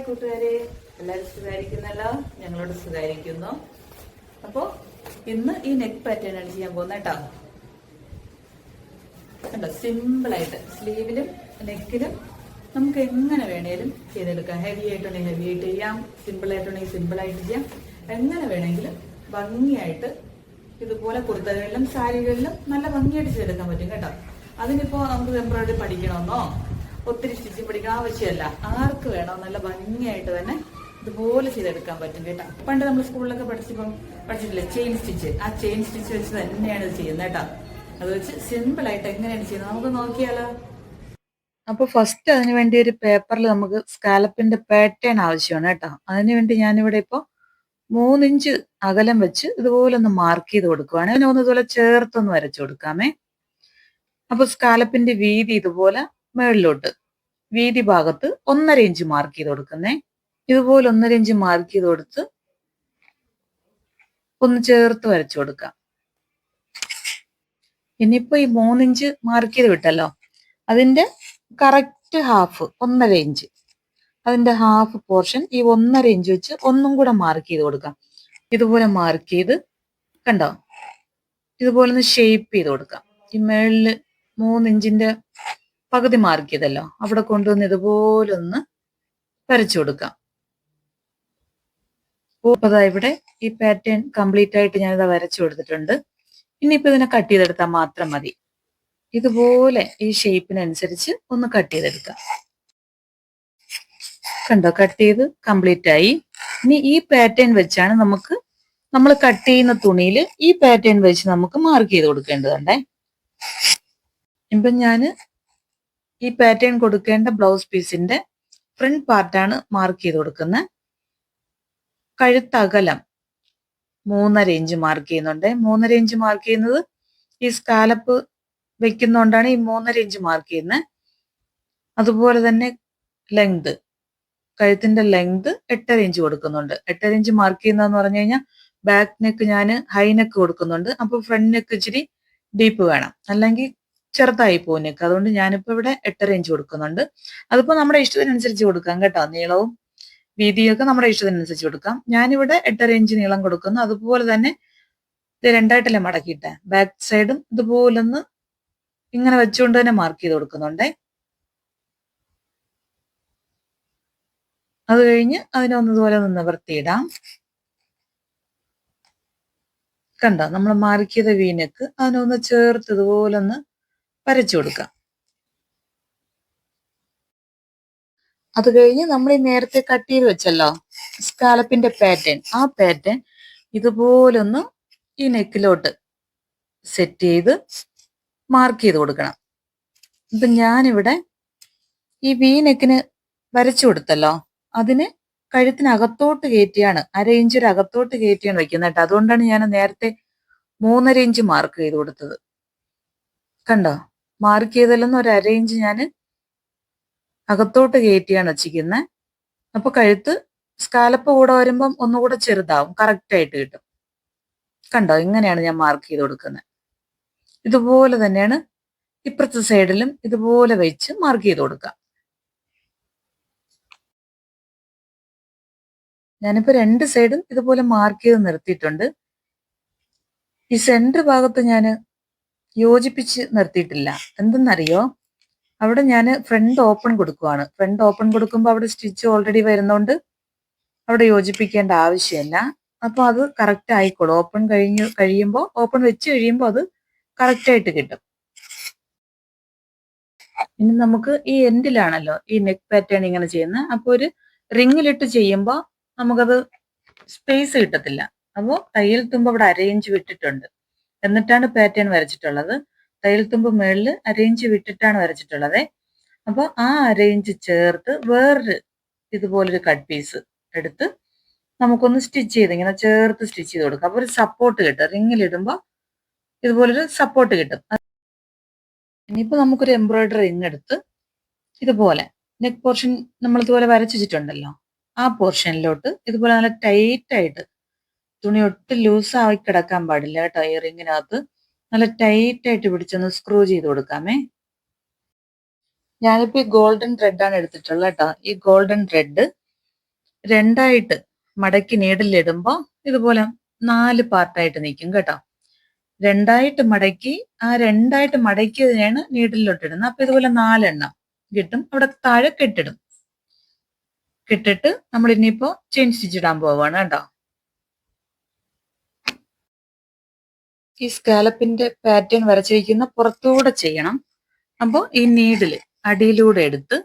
Hi കൂട്ടുകാരെ, എല്ലാവരും സുഖായിരിക്കുന്നല്ലോ? ഞങ്ങളോട് സുഖായിരിക്കുന്നു. അപ്പോൾ ഇന്ന് ഈ നെക്ക് പാറ്റേൺ ആണ് ചെയ്യാൻ പോകുന്നത് കേട്ടോ. കണ്ടോ, സിമ്പിളായിട്ട് സ്ലീവിലും നെക്കിലും നമുക്ക് എങ്ങനെ വേണേലും ചെയ്തെടുക്കാം. ഹെവി ആയിട്ടുണ്ടെങ്കിൽ ഹെവി ആയിട്ട് ചെയ്യാം, സിമ്പിൾ ആയിട്ടുണ്ടെങ്കിൽ സിമ്പിൾ ആയിട്ട് ചെയ്യാം. എങ്ങനെ വേണമെങ്കിലും ഭംഗിയായിട്ട് ഇതുപോലെ കുർത്തകളിലും സാരികളിലും നല്ല ഭംഗിയായിട്ട് ചെയ്തെടുക്കാൻ പറ്റും കേട്ടോ. അതിനിപ്പോ നമുക്ക് എംബ്രോയിഡറി പഠിക്കണമെന്നോ ഒത്തിരി സ്റ്റിച്ചിങ് പഠിക്കാൻ ആവശ്യമല്ല. ആർക്ക് വേണോ നല്ല ഭംഗിയായിട്ട് തന്നെ ഇതുപോലെ ചെയ്തെടുക്കാൻ പറ്റും കേട്ടോ. പണ്ട് നമ്മൾ സ്കൂളിലൊക്കെ പഠിച്ചിട്ടില്ലേ ചെയിൻ സ്റ്റിച്ച്? ആ ചെയിൻ സ്റ്റിച്ച് വെച്ച് തന്നെയാണ് ഇത് ചെയ്യുന്നത് കേട്ടോ. അത് വെച്ച് സിമ്പിൾ ആയിട്ട് എങ്ങനെയാണ് ചെയ്യുന്നത് നമുക്ക് നോക്കിയാലോ. അപ്പൊ ഫസ്റ്റ് അതിന് വേണ്ടി ഒരു പേപ്പറിൽ നമുക്ക് സ്കാലപ്പിന്റെ പാറ്റേൺ ആവശ്യമാണ് കേട്ടോ. അതിനുവേണ്ടി ഞാനിവിടെ ഇപ്പൊ 3 ഇഞ്ച് അകലം വെച്ച് ഇതുപോലെ ഒന്ന് മാർക്ക് ചെയ്ത് കൊടുക്കുവാണ്. അതിനെ ഒന്ന് ഇതുപോലെ ചേർത്തൊന്ന് വരച്ചു കൊടുക്കാമേ. അപ്പൊ സ്കാലപ്പിന്റെ വീതി ഇതുപോലെ മേളിലോട്ട് വീതി ഭാഗത്ത് 1.5 ഇഞ്ച് മാർക്ക് ചെയ്ത് കൊടുക്കുന്നേ. ഇതുപോലെ 1.5 ഇഞ്ച് മാർക്ക് ചെയ്ത് കൊടുത്ത് ഒന്ന് ചേർത്ത് വരച്ചു കൊടുക്കാം. ഇനിയിപ്പോ ഈ 3 ഇഞ്ച് മാർക്ക് ചെയ്ത് വിട്ടല്ലോ, അതിന്റെ കറക്റ്റ് ഹാഫ് 1.5 ഇഞ്ച്, അതിന്റെ ഹാഫ് പോർഷൻ ഈ 1.5 ഇഞ്ച് വെച്ച് ഒന്നും കൂടെ മാർക്ക് ചെയ്ത് കൊടുക്കാം. ഇതുപോലെ മാർക്ക് ചെയ്ത് കണ്ടോ, ഇതുപോലെ ഒന്ന് ഷേപ്പ് ചെയ്ത് കൊടുക്കാം. ഈ മേളില് 3 ഇഞ്ചിന്റെ പകുതി മാർക്ക് ചെയ്തല്ലോ, അവിടെ കൊണ്ടുവന്ന് ഇതുപോലെ ഒന്ന് വരച്ചു കൊടുക്കാം. അതാ ഇവിടെ ഈ പാറ്റേൺ കംപ്ലീറ്റ് ആയിട്ട് ഞാനിത് വരച്ചു കൊടുത്തിട്ടുണ്ട്. ഇനിയിപ്പോ ഇതിനെ കട്ട് ചെയ്തെടുത്താൽ മാത്രം മതി. ഇതുപോലെ ഈ ഷേപ്പിനനുസരിച്ച് ഒന്ന് കട്ട് ചെയ്തെടുക്കാം. കണ്ടോ, കട്ട് ചെയ്ത് കംപ്ലീറ്റ് ആയി. ഇനി ഈ പാറ്റേൺ വെച്ചാണ് നമ്മൾ കട്ട് ചെയ്യുന്ന തുണിയിൽ ഈ പാറ്റേൺ വെച്ച് നമുക്ക് മാർക്ക് ചെയ്ത് കൊടുക്കേണ്ടതുണ്ടേ. ഇപ്പൊ ഞാന് ഈ പാറ്റേൺ കൊടുക്കേണ്ട ബ്ലൗസ് പീസിന്റെ ഫ്രണ്ട് പാർട്ടാണ് മാർക്ക് ചെയ്ത് കൊടുക്കുന്നത്. കഴുത്തകലം 3.5 ഇഞ്ച് മാർക്ക് ചെയ്യുന്നുണ്ട്. 3.5 ഇഞ്ച് മാർക്ക് ചെയ്യുന്നത് ഈ സ്കാലപ്പ് വെക്കുന്നോണ്ടാണ് ഈ 3.5 ഇഞ്ച് മാർക്ക് ചെയ്യുന്നത്. അതുപോലെ തന്നെ ലെങ്ത്, കഴുത്തിന്റെ ലെങ്ത് 8.5 ഇഞ്ച് കൊടുക്കുന്നുണ്ട്. 8.5 ഇഞ്ച് മാർക്ക് ചെയ്യുന്നതെന്ന് പറഞ്ഞു കഴിഞ്ഞാൽ ബാക്ക് നെക്ക് ഞാൻ ഹൈ നെക്ക് കൊടുക്കുന്നുണ്ട്. അപ്പൊ ഫ്രണ്ട് നെക്ക് ഇച്ചിരി ഡീപ്പ് വേണം, അല്ലെങ്കിൽ ചെറുതായി പോകും നെക്ക്. അതുകൊണ്ട് ഞാനിപ്പോ ഇവിടെ 8.5 ഇഞ്ച് കൊടുക്കുന്നുണ്ട്. അതിപ്പോ നമ്മുടെ ഇഷ്ടത്തിനനുസരിച്ച് കൊടുക്കാം കേട്ടോ. നീളവും വീതിയൊക്കെ നമ്മുടെ ഇഷ്ടത്തിനനുസരിച്ച് കൊടുക്കാം. ഞാനിവിടെ 8.5 ഇഞ്ച് നീളം കൊടുക്കുന്നു. അതുപോലെ തന്നെ ഇത് രണ്ടായിട്ടല്ലേ മടക്കിയിട്ടെ, ബാക്ക് സൈഡും ഇതുപോലൊന്ന് ഇങ്ങനെ വെച്ചുകൊണ്ട് തന്നെ മാർക്ക് ചെയ്ത് കൊടുക്കുന്നുണ്ടേ. അത് കഴിഞ്ഞ് അതിനൊന്നതുപോലെ ഒന്ന് നിവർത്തിയിടാം. കണ്ടോ, നമ്മൾ മാർക്ക് ചെയ്ത വീനക്ക് അതിനൊന്ന് ചേർത്ത് ഇതുപോലെ ഒന്ന് വരച്ചു കൊടുക്കാം. അത് കഴിഞ്ഞ് നമ്മൾ ഈ നേരത്തെ കട്ട് ചെയ്ത് വെച്ചല്ലോ സ്കാലപ്പിന്റെ പാറ്റേൺ, ആ പാറ്റേൺ ഇതുപോലൊന്ന് ഈ നെക്കിലോട്ട് സെറ്റ് ചെയ്ത് മാർക്ക് ചെയ്ത് കൊടുക്കണം. ഇപ്പൊ ഞാനിവിടെ ഈ വി നെക്കിന് വരച്ചു കൊടുത്തല്ലോ, അതിന് കഴുത്തിനകത്തോട്ട് കയറ്റിയാണ്, 1/2 ഇഞ്ച് അകത്തോട്ട് കയറ്റിയാണ് വെക്കുന്നത് കേട്ടോ. അതുകൊണ്ടാണ് ഞാൻ നേരത്തെ 3.5 ഇഞ്ച് മാർക്ക് ചെയ്ത് കൊടുത്തത്. കണ്ടോ, മാർക്ക് ചെയ്തല്ലെന്ന് 1/2 ഇഞ്ച് ഞാൻ അകത്തോട്ട് കയറ്റിയാണ് വെച്ചിരിക്കുന്നത്. അപ്പൊ കഴുത്ത് സ്കാലപ്പ് കൂടെ വരുമ്പം ഒന്നുകൂടെ ചെറുതാവും, കറക്റ്റ് ആയിട്ട് കിട്ടും. കണ്ടോ, ഇങ്ങനെയാണ് ഞാൻ മാർക്ക് ചെയ്ത് കൊടുക്കുന്നത്. ഇതുപോലെ തന്നെയാണ് ഇപ്പുറത്തെ സൈഡിലും ഇതുപോലെ വെച്ച് മാർക്ക് ചെയ്ത് കൊടുക്കാം. ഞാനിപ്പോ 2 സൈഡും ഇതുപോലെ മാർക്ക് ചെയ്ത് നിർത്തിയിട്ടുണ്ട്. ഈ സെന്റർ ഭാഗത്ത് ഞാൻ യോജിപ്പിച്ച് നിർത്തിയിട്ടില്ല. എന്തെന്നറിയോ, അവിടെ ഞാൻ ഫ്രണ്ട് ഓപ്പൺ കൊടുക്കുവാണ്. ഫ്രണ്ട് ഓപ്പൺ കൊടുക്കുമ്പോൾ അവിടെ സ്റ്റിച്ച് ഓൾറെഡി വരുന്നോണ്ട് അവിടെ യോജിപ്പിക്കേണ്ട ആവശ്യമില്ല. അപ്പൊ അത് കറക്റ്റ് ആയിക്കോളും. ഓപ്പൺ വെച്ച് കഴിയുമ്പോൾ അത് കറക്റ്റ് ആയിട്ട് കിട്ടും. ഇനി നമുക്ക് ഈ എൻഡിലാണല്ലോ ഈ നെക്ക് പാറ്റേൺ ഇങ്ങനെ ചെയ്യുന്നത്. അപ്പൊ ഒരു റിങ്ങിലിട്ട് ചെയ്യുമ്പോൾ നമുക്കത് സ്പേസ് കിട്ടത്തില്ല. അപ്പോൾ തയ്യൽ തുമ്പ് അവിടെ 1/2 ഇഞ്ച് വിട്ടിട്ടുണ്ട്, എന്നിട്ടാണ് പാറ്റേൺ വരച്ചിട്ടുള്ളത്. തയ്യൽ തുമ്പ് മേളിൽ 1/2 ഇഞ്ച് വിട്ടിട്ടാണ് വരച്ചിട്ടുള്ളത്. അപ്പോൾ ആ 1/2 ഇഞ്ച് ചേർത്ത് വേറൊരു ഇതുപോലൊരു കട്ട് പീസ് എടുത്ത് നമുക്കൊന്ന് സ്റ്റിച്ച് ചെയ്ത് ഇങ്ങനെ ചേർത്ത് സ്റ്റിച്ച് ചെയ്ത് കൊടുക്കാം. അപ്പോൾ ഒരു സപ്പോർട്ട് കിട്ടും. റിങ്ങിലിടുമ്പോൾ ഇതുപോലൊരു സപ്പോർട്ട് കിട്ടും. ഇനിയിപ്പോൾ നമുക്കൊരു എംബ്രോയിഡറി റിങ് എടുത്ത് ഇതുപോലെ നെക്ക് പോർഷൻ നമ്മൾ ഇതുപോലെ വരച്ചു വെച്ചിട്ടുണ്ടല്ലോ, ആ പോർഷനിലോട്ട് ഇതുപോലെ നല്ല ടൈറ്റ് ആയിട്ട്, തുണി ഒട്ടും ലൂസ് ആയി കിടക്കാൻ പാടില്ല കേട്ടോ. ഈ റിങ്ങിനകത്ത് നല്ല ടൈറ്റ് ആയിട്ട് പിടിച്ചൊന്ന് സ്ക്രൂ ചെയ്ത് കൊടുക്കാമേ. ഞാനിപ്പോ ഈ ഗോൾഡൻ ത്രെഡ് ആണ് എടുത്തിട്ടുള്ളത് കേട്ടോ. ഈ ഗോൾഡൻ ത്രെഡ് രണ്ടായിട്ട് മടക്കി നീഡിലിടുമ്പോൾ ഇതുപോലെ 4 പാർട്ടായിട്ട് നിൽക്കും കേട്ടോ. രണ്ടായിട്ട് മടക്കി രണ്ടായിട്ട് മടക്കിയതിനെയാണ് നീഡിലോട്ട് ഇടുന്നത്. അപ്പൊ ഇതുപോലെ 4 എണ്ണം കിട്ടും. അവിടെ താഴെ കെട്ടിടും. കെട്ടിട്ട് നമ്മൾ ഇനിയിപ്പോ ചെയിൻ സ്റ്റിച്ച് ഇടാൻ പോവാണ് കേട്ടോ. ഈ സ്കാലപ്പിന്റെ പാറ്റേൺ വരച്ചിരിക്കുന്ന പുറത്തൂടെ ചെയ്യണം. അപ്പോൾ ഈ നീഡില് അടിയിലൂടെ എടുത്ത്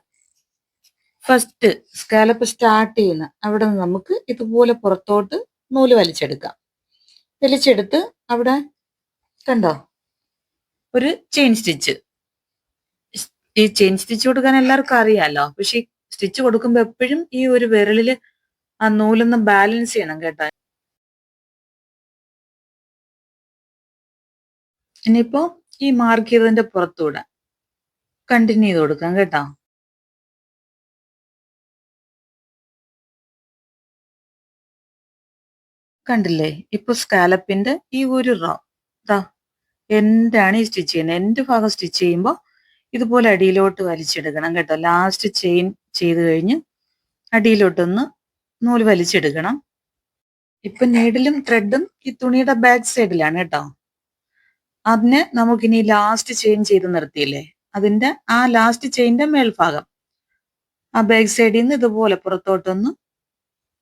ഫസ്റ്റ് സ്കാലപ്പ് സ്റ്റാർട്ട് ചെയ്യുന്ന അവിടെ നിന്ന് നമുക്ക് ഇതുപോലെ പുറത്തോട്ട് നൂല് വലിച്ചെടുക്കാം. വലിച്ചെടുത്ത് അവിടെ കണ്ടോ ഒരു ചെയിൻ സ്റ്റിച്ച്. ഈ ചെയിൻ സ്റ്റിച്ച് കൊടുക്കാൻ എല്ലാവർക്കും അറിയാലോ. പക്ഷെ സ്റ്റിച്ച് കൊടുക്കുമ്പോൾ എപ്പോഴും ഈ ഒരു വിരലില് ആ നൂലൊന്ന് ബാലൻസ് ചെയ്യണം കേട്ടോ. ഇനിയിപ്പോ ഈ മാർക്ക് ചെയ്തതിന്റെ പുറത്തൂടെ കണ്ടിന്യൂ ചെയ്ത് കൊടുക്കാം കേട്ടോ. കണ്ടില്ലേ, ഇപ്പൊ സ്കാലപ്പിന്റെ ഈ ഒരു റോ എന്താണ് ഈ സ്റ്റിച്ച് ചെയ്യുന്നത്. എന്റെ ഭാഗം സ്റ്റിച്ച് ചെയ്യുമ്പോൾ ഇതുപോലെ അടിയിലോട്ട് വലിച്ചെടുക്കണം കേട്ടോ. ലാസ്റ്റ് ചെയിൻ ചെയ്ത് കഴിഞ്ഞ് അടിയിലോട്ടൊന്ന് നൂല് വലിച്ചെടുക്കണം. ഇപ്പൊ നീഡിലും ത്രെഡും ഈ തുണിയുടെ ബാക്ക് സൈഡിലാണ് കേട്ടോ. അതിന് നമുക്കിനി ലാസ്റ്റ് ചെയിൻ ചെയ്ത് നിർത്തിയില്ലേ, അതിന്റെ ആ ലാസ്റ്റ് ചെയിന്റെ മേൽഭാഗം ആ ബാക്ക് സൈഡിൽ നിന്ന് ഇതുപോലെ പുറത്തോട്ടൊന്ന്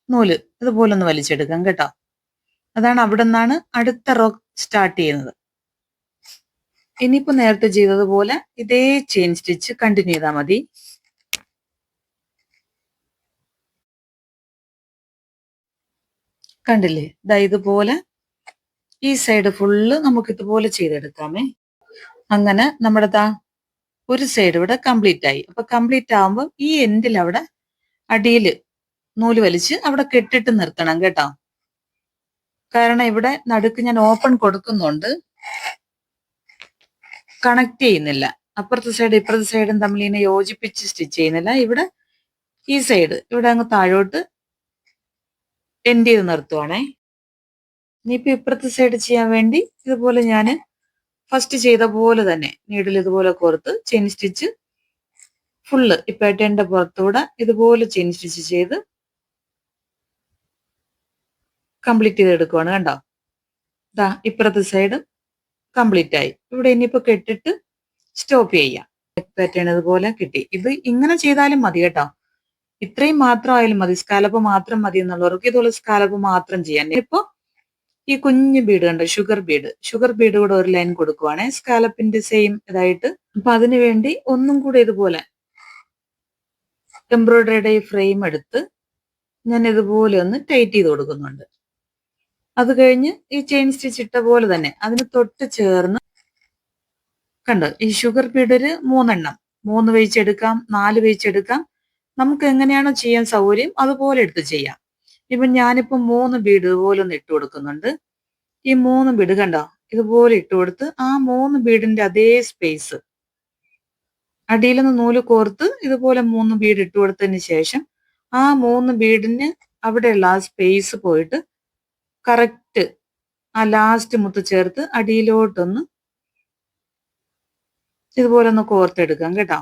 നൂല് ഇതുപോലെ ഒന്ന് വലിച്ചെടുക്കാം കേട്ടോ. അതാണ് അവിടെ നിന്നാണ് അടുത്ത റോ സ്റ്റാർട്ട് ചെയ്യുന്നത്. ഇനിയിപ്പോ നേരത്തെ ചെയ്തതുപോലെ ഇതേ ചെയിൻ സ്റ്റിച്ച് കണ്ടിന്യൂ ചെയ്താൽ മതി. കണ്ടില്ലേ, ഇതുപോലെ ഈ സൈഡ് ഫുള്ള് നമുക്ക് ഇതുപോലെ ചെയ്തെടുക്കാമേ. അങ്ങനെ നമ്മുടെ ഒരു സൈഡ് ഇവിടെ കംപ്ലീറ്റ് ആയി. അപ്പൊ കംപ്ലീറ്റ് ആവുമ്പോൾ ഈ എൻഡിൽ അവിടെ അടിയിൽ നൂല് വലിച്ച് അവിടെ കെട്ടിട്ട് നിർത്തണം കേട്ടോ. കാരണം ഇവിടെ നടുക്ക് ഞാൻ ഓപ്പൺ കൊടുക്കുന്നുണ്ട്, കണക്ട് ചെയ്യുന്നില്ല. അപ്പുറത്തെ സൈഡ് ഇപ്പുറത്തെ സൈഡും തമ്മിൽ ഇതിനെ യോജിപ്പിച്ച് സ്റ്റിച്ച് ചെയ്യുന്നില്ല. ഇവിടെ ഈ സൈഡ് ഇവിടെ അങ്ങ് താഴോട്ട് എൻഡ് ചെയ്ത് നിർത്തുവാണേ. ഇനിയിപ്പോ ഇപ്പുറത്തെ സൈഡ് ചെയ്യാൻ വേണ്ടി ഇതുപോലെ ഞാൻ ഫസ്റ്റ് ചെയ്ത പോലെ തന്നെ നീഡിൽ ഇതുപോലെ കോർത്ത് ചെയിൻ സ്റ്റിച്ച് ഫുള്ള് ഈ പാറ്റേണിന്റെ പുറത്തൂടെ ഇതുപോലെ ചെയിൻ സ്റ്റിച്ച് ചെയ്ത് കംപ്ലീറ്റ് ചെയ്തെടുക്കുവാണ് കണ്ടോ. ഇപ്പുറത്തെ സൈഡ് കംപ്ലീറ്റ് ആയി. ഇവിടെ ഇനിയിപ്പോ കെട്ടിട്ട് സ്റ്റോപ്പ് ചെയ്യാം. പാറ്റേൺ ഇതുപോലെ കിട്ടി. ഇത് ഇങ്ങനെ ചെയ്താലും മതി കേട്ടോ. ഇത്രയും മാത്രം ആയാലും മതി, സ്കാലപ്പ് മാത്രം മതി എന്നുള്ളവർക്ക് ഇതുപോലെ സ്കാലപ്പ് മാത്രം ചെയ്യാൻ. ഇപ്പൊ ഈ കുഞ്ഞു ബീഡ് കണ്ടോ, ഷുഗർ ബീഡ് കൂടെ ഒരു ലൈൻ കൊടുക്കുവാണേ സ്കാലപ്പിന്റെ സെയിം ഇതായിട്ട്. അപ്പൊ അതിനു വേണ്ടി ഒന്നും കൂടെ ഇതുപോലെ എംബ്രോയിഡറിയുടെ ഈ ഫ്രെയിം എടുത്ത് ഞാൻ ഇതുപോലെ ഒന്ന് ടൈറ്റ് ചെയ്ത് കൊടുക്കുന്നുണ്ട്. അത് കഴിഞ്ഞ് ഈ ചെയിൻ സ്റ്റിച്ച് ഇട്ട പോലെ തന്നെ അതിന് തൊട്ട് ചേർന്ന് കണ്ടോ ഈ ഷുഗർ ബീഡ് ഒരു 3 എണ്ണം, 3 വെച്ചെടുക്കാം, 4 വെച്ചെടുക്കാം. നമുക്ക് എങ്ങനെയാണോ ചെയ്യാൻ സൗകര്യം അതുപോലെ എടുത്ത് ചെയ്യാം. ഇപ്പൊ ഞാനിപ്പോ 3 ബീഡ് ഇതുപോലെ ഒന്ന് ഇട്ട് കൊടുക്കുന്നുണ്ട്. ഈ 3 ബീഡ് കണ്ടോ ഇതുപോലെ ഇട്ട് കൊടുത്ത് ആ 3 ബീഡിന്റെ അതേ സ്പേസ് അടിയിലൊന്ന് നൂല് കോർത്ത് ഇതുപോലെ 3 ബീഡ് ഇട്ട് കൊടുത്തതിന് ശേഷം ആ 3 ബീഡിന് അവിടെയുള്ള ആ സ്പേസ് പോയിട്ട് കറക്റ്റ് ആ ലാസ്റ്റ് മുത്ത് ചേർത്ത് അടിയിലോട്ടൊന്ന് ഇതുപോലെ ഒന്ന് കോർത്തെടുക്കാം കേട്ടോ.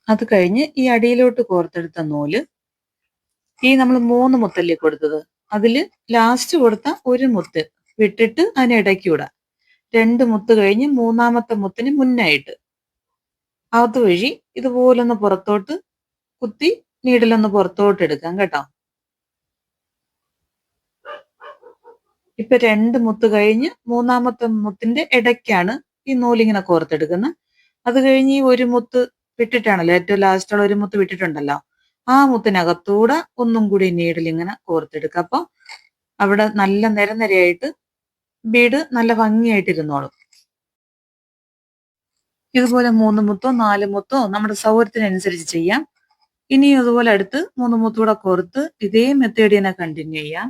അത് കഴിഞ്ഞ് ഈ അടിയിലോട്ട് കോർത്തെടുത്ത നൂല് ഈ നമ്മൾ 3 മുത്തല്ലേ കൊടുത്തത്, അതില് ലാസ്റ്റ് കൊടുത്ത ഒരു മുത്ത് വിട്ടിട്ട് അതിനിടയ്ക്കൂടെ 2 മുത്ത് കഴിഞ്ഞ് 3-മത്തെ മുത്തിന് മുന്നായിട്ട് അതുവഴി ഇതുപോലൊന്ന് പുറത്തോട്ട് കുത്തി നീഡിലൊന്ന് പുറത്തോട്ട് എടുക്കാം കേട്ടോ. ഇപ്പൊ 2 മുത്ത് കഴിഞ്ഞ് 3-മത്തെ മുത്തിന്റെ ഇടയ്ക്കാണ് ഈ നൂലിങ്ങനെ കോർത്തെടുക്കുന്നത്. അത് കഴിഞ്ഞ് ഈ ഒരു മുത്ത് വിട്ടിട്ടാണല്ലോ, ഏറ്റവും ലാസ്റ്റുള്ള ഒരു മുത്ത് വിട്ടിട്ടുണ്ടല്ലോ, ആ മുത്തിനകത്തൂടെ ഒന്നും കൂടി നീഡിൽ ഇങ്ങനെ കോർത്തെടുക്കുക. അപ്പൊ അവിടെ നല്ല നിരനിരയായിട്ട് ബീഡ് നല്ല ഭംഗിയായിട്ട് ഇരുന്നോളും. ഇതുപോലെ 3 മുത്തോ 4 മുത്തോ നമ്മുടെ സൗകര്യത്തിനനുസരിച്ച് ചെയ്യാം. ഇനിയും അതുപോലെ അടുത്ത് 3 മുത്തൂടെ കോർത്ത് ഇതേ മെത്തേഡ് തന്നെ കണ്ടിന്യൂ ചെയ്യാം.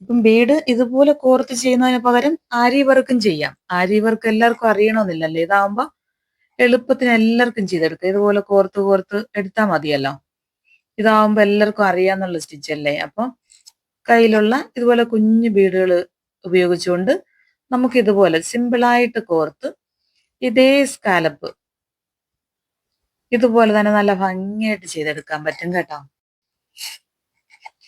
ഇപ്പം ബീഡ് ഇതുപോലെ കോർത്ത് ചെയ്യുന്നതിന് പകരം ആരി വർക്കും ചെയ്യാം. ആരി വർക്ക് എല്ലാവർക്കും അറിയണമെന്നില്ലല്ലോ. ഇതാവുമ്പോ എളുപ്പത്തിന് എല്ലാവർക്കും ചെയ്തെടുക്കാം. ഇതുപോലെ കോർത്ത് കോർത്ത് എടുത്താൽ മതിയല്ലോ. ഇതാവുമ്പോ എല്ലാവർക്കും അറിയാന്നുള്ള സ്റ്റിച്ച് അല്ലേ. അപ്പം കയ്യിലുള്ള ഇതുപോലെ കുഞ്ഞു ബീഡുകൾ ഉപയോഗിച്ചുകൊണ്ട് നമുക്ക് ഇതുപോലെ സിമ്പിളായിട്ട് കോർത്ത് ഇതേ സ്കാലപ്പ് ഇതുപോലെ തന്നെ നല്ല ഭംഗിയായിട്ട് ചെയ്തെടുക്കാൻ പറ്റും കേട്ടോ.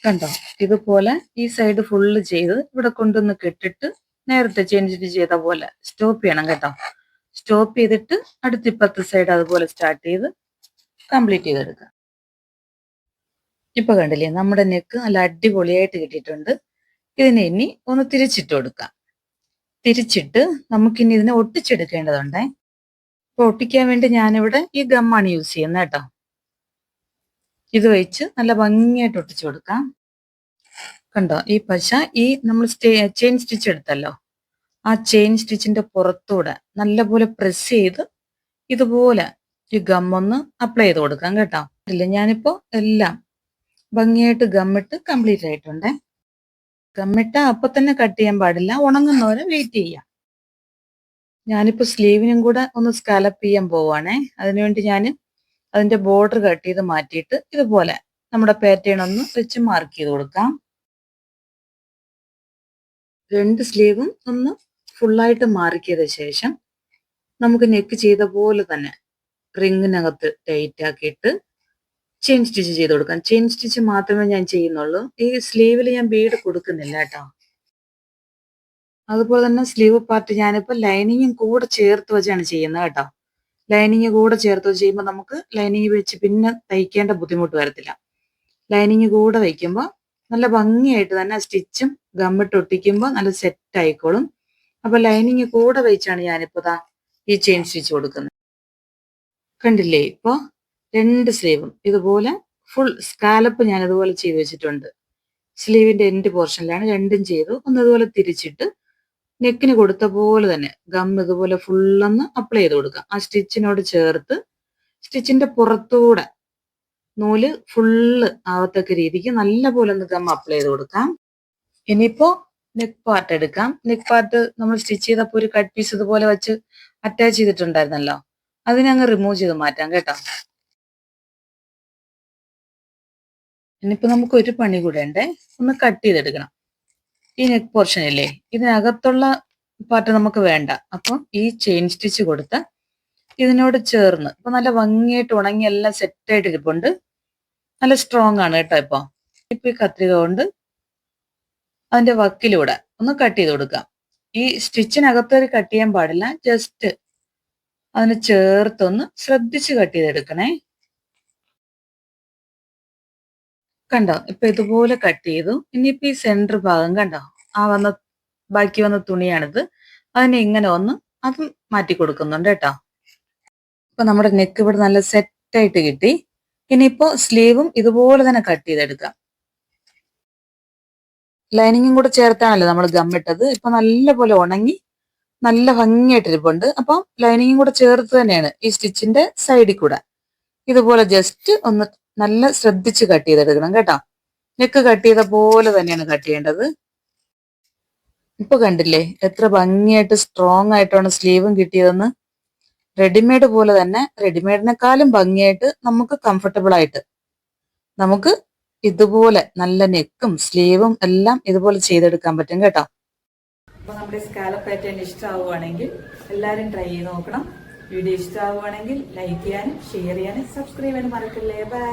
കണ്ടോ, ഇതുപോലെ ഈ സൈഡ് ഫുള്ള് ചെയ്ത് ഇവിടെ കൊണ്ടുവന്ന് കെട്ടിട്ട് നേരത്തെ ചേഞ്ച് ചെയ്ത പോലെ സ്റ്റോപ്പ് ചെയ്യണം കേട്ടോ. സ്റ്റോപ്പ് ചെയ്തിട്ട് അടുത്ത ഇപ്പത്തെ സൈഡ് അതുപോലെ സ്റ്റാർട്ട് ചെയ്ത് കംപ്ലീറ്റ് ചെയ്തെടുക്കാം. ഇപ്പൊ കണ്ടില്ലേ, നമ്മുടെ നെക്ക് നല്ല അടിപൊളിയായിട്ട് കിട്ടിയിട്ടുണ്ട്. ഇതിനെ ഇനി ഒന്ന് തിരിച്ചിട്ട് കൊടുക്കാം. തിരിച്ചിട്ട് നമുക്കിനി ഇതിനെ ഒട്ടിച്ചെടുക്കേണ്ടതുണ്ടേ. അപ്പൊ ഒട്ടിക്കാൻ വേണ്ടി ഞാനിവിടെ ഈ ഗമ്മാണ് യൂസ് ചെയ്യുന്നത് കേട്ടോ. ഇത് വെച്ച് നല്ല ഭംഗിയായിട്ട് ഒട്ടിച്ചു കൊടുക്കാം. കണ്ടോ, ഈ പശ ഈ നമ്മൾ ചെയിൻ സ്റ്റിച്ച് എടുത്തല്ലോ, ആ ചെയിൻ സ്റ്റിച്ചിന്റെ പുറത്തൂടെ നല്ലപോലെ പ്രസ് ചെയ്ത് ഇതുപോലെ ഈ ഗമ്മൊന്ന് അപ്ലൈ ചെയ്ത് കൊടുക്കാം കേട്ടോ. ഇല്ല, ഞാനിപ്പോ എല്ലാം ഭംഗിയായിട്ട് ഗമ്മിട്ട് കംപ്ലീറ്റ് ആയിട്ടുണ്ടേ. ഗമ്മിട്ട അപ്പൊ തന്നെ കട്ട് ചെയ്യാൻ പാടില്ല, ഉണങ്ങുന്നവരെ വെയിറ്റ് ചെയ്യാം. ഞാനിപ്പോ സ്ലീവിനും കൂടെ ഒന്ന് സ്കാലപ്പ് ചെയ്യാൻ പോവാണേ. അതിനുവേണ്ടി ഞാൻ അതിന്റെ ബോർഡർ കട്ട് ചെയ്ത് മാറ്റിയിട്ട് ഇതുപോലെ നമ്മുടെ പാറ്റേൺ ഒന്ന് വെച്ച് മാർക്ക് ചെയ്ത് കൊടുക്കാം. രണ്ട് സ്ലീവും ഒന്ന് ഫുള്ളായിട്ട് മാർക്ക് ചെയ്ത ശേഷം നമുക്ക് നെക്ക് ചെയ്ത പോലെ തന്നെ റിങ്ങിനകത്ത് ടൈറ്റ് ആക്കിയിട്ട് ചെയിൻ സ്റ്റിച്ച് ചെയ്ത് കൊടുക്കാം. ചെയിൻ സ്റ്റിച്ച് മാത്രമേ ഞാൻ ചെയ്യുന്നുള്ളൂ. ഈ സ്ലീവിൽ ഞാൻ ബീഡ് കൊടുക്കുന്നില്ല കേട്ടോ. അതുപോലെ തന്നെ സ്ലീവ് പാർട്ട് ഞാനിപ്പോ ലൈനിങ്ങും കൂടെ ചേർത്ത് വെച്ചാണ് ചെയ്യുന്നത് കേട്ടോ. ലൈനിങ് കൂടെ ചേർത്ത് വെച്ച് ചെയ്യുമ്പോൾ നമുക്ക് ലൈനിങ് വെച്ച് പിന്നെ തയ്ക്കേണ്ട ബുദ്ധിമുട്ട് വരത്തില്ല. ലൈനിങ് കൂടെ വയ്ക്കുമ്പോൾ നല്ല ഭംഗിയായിട്ട് തന്നെ സ്റ്റിച്ചും ഗമ്മിട്ട് ഒട്ടിക്കുമ്പോൾ നല്ല സെറ്റ് ആയിക്കോളും. അപ്പൊ ലൈനിങ് കൂടെ വെച്ചാണ് ഞാനിപ്പോ ഈ ചെയിൻ സ്റ്റിച്ച് കൊടുക്കുന്നത്. കണ്ടില്ലേ, ഇപ്പൊ രണ്ട് സ്ലീവും ഇതുപോലെ ഫുൾ സ്കാലപ്പ് ഞാൻ ഇതുപോലെ ചെയ്ത് വെച്ചിട്ടുണ്ട്. സ്ലീവിന്റെ എൻഡ് പോർഷനിലാണ് രണ്ടും ചെയ്തു. ഒന്ന് ഇതുപോലെ തിരിച്ചിട്ട് നെക്കിന് കൊടുത്ത പോലെ തന്നെ ഗം ഇതുപോലെ ഫുള്ളൊന്ന് അപ്ലൈ ചെയ്ത് കൊടുക്കാം. ആ സ്റ്റിച്ചിനോട് ചേർത്ത് സ്റ്റിച്ചിന്റെ പുറത്തൂടെ നൂല് ഫുള്ള് ആവത്തക്ക രീതിക്ക് നല്ല പോലെ ഒന്ന് ഗം അപ്ലൈ ചെയ്ത് കൊടുക്കാം. ഇനിയിപ്പോ നെക്ക് പാർട്ട് എടുക്കാം. നെക്ക് പാർട്ട് നമ്മൾ സ്റ്റിച്ച് ചെയ്തപ്പോൾ ഒരു കട്ട് പീസ് ഇതുപോലെ വെച്ച് അറ്റാച്ച് ചെയ്തിട്ടുണ്ടായിരുന്നല്ലോ, അതിനങ്ങ് റിമൂവ് ചെയ്ത് മാറ്റാം കേട്ടോ. ഇനിയിപ്പോ നമുക്ക് ഒരു പണി കൂടെ ഉണ്ടേ, ഒന്ന് കട്ട് ചെയ്തെടുക്കണം. ഈ നെക്ക് പോർഷൻ ഇല്ലേ, ഇതിനകത്തുള്ള പാർട്ട് നമുക്ക് വേണ്ട. അപ്പം ഈ ചെയിൻ സ്റ്റിച്ച് കൊടുത്ത് ഇതിനോട് ചേർന്ന് ഇപ്പൊ നല്ല ഭംഗിയായിട്ട് ഉണങ്ങി എല്ലാം സെറ്റായിട്ട് ഇരിപ്പുണ്ട്. നല്ല സ്ട്രോങ് ആണ് കേട്ടോ. ഇപ്പൊ ഈ കത്രിക കൊണ്ട് അതിന്റെ വക്കിലൂടെ ഒന്ന് കട്ട് ചെയ്ത് കൊടുക്കാം. ഈ സ്റ്റിച്ചിനകത്തൊരു കട്ട് ചെയ്യാൻ പാടില്ല, ജസ്റ്റ് അതിന് ചേർത്തൊന്ന് ശ്രദ്ധിച്ച് കട്ട് ചെയ്തെടുക്കണേ. കണ്ടോ, ഇപ്പൊ ഇതുപോലെ കട്ട് ചെയ്തു. ഇനിയിപ്പോ ഈ സെന്റർ ഭാഗം കണ്ടോ, ബാക്കി വന്ന തുണിയാണിത്. അതിനെ ഇങ്ങനെ ഒന്ന് അത് മാറ്റി കൊടുക്കുന്നുണ്ട് കേട്ടോ. ഇപ്പൊ നമ്മുടെ നെക്ക് ഇവിടെ നല്ല സെറ്റായിട്ട് കിട്ടി. ഇനിയിപ്പോ സ്ലീവും ഇതുപോലെ തന്നെ കട്ട് ചെയ്തെടുക്കാം. ലൈനിങ്ങും കൂടെ ചേർത്താണല്ലോ നമ്മൾ ഗമ്മിട്ടത്. ഇപ്പൊ നല്ലപോലെ ഉണങ്ങി നല്ല ഭംഗിയായിട്ട് ഇരിപ്പുണ്ട്. അപ്പം ലൈനിങ്ങും കൂടെ ചേർത്ത് തന്നെയാണ് ഈ സ്റ്റിച്ചിന്റെ സൈഡിൽ കൂടെ ഇതുപോലെ ജസ്റ്റ് ഒന്ന് നല്ല ശ്രദ്ധിച്ച് കട്ട് ചെയ്തെടുക്കണം കേട്ടോ. നെക്ക് കട്ട് ചെയ്ത പോലെ തന്നെയാണ് കട്ട് ചെയ്യേണ്ടത്. ഇപ്പൊ കണ്ടില്ലേ എത്ര ഭംഗിയായിട്ട് സ്ട്രോങ് ആയിട്ടാണ് സ്ലീവും കിട്ടിയതെന്ന്. റെഡിമെയ്ഡ് പോലെ തന്നെ, റെഡിമെയ്ഡിനെക്കാളും ഭംഗിയായിട്ട് നമുക്ക് കംഫർട്ടബിൾ ആയിട്ട് നമുക്ക് ഇതുപോലെ നല്ല നെക്കും സ്ലീവും എല്ലാം ഇതുപോലെ ചെയ്തെടുക്കാൻ പറ്റും കേട്ടോ. അപ്പൊ നമ്മുടെ സ്കാലപ്പ് പാറ്റേൺ ഇഷ്ടമാവുകയാണെങ്കിൽ എല്ലാവരും ട്രൈ ചെയ്ത് നോക്കണം. വീഡിയോ ഇഷ്ടമാവുകയാണെങ്കിൽ ലൈക്ക് ചെയ്യാനും ഷെയർ ചെയ്യാനും സബ്സ്ക്രൈബ് ചെയ്യാനും മറക്കല്ലേ. ബൈ.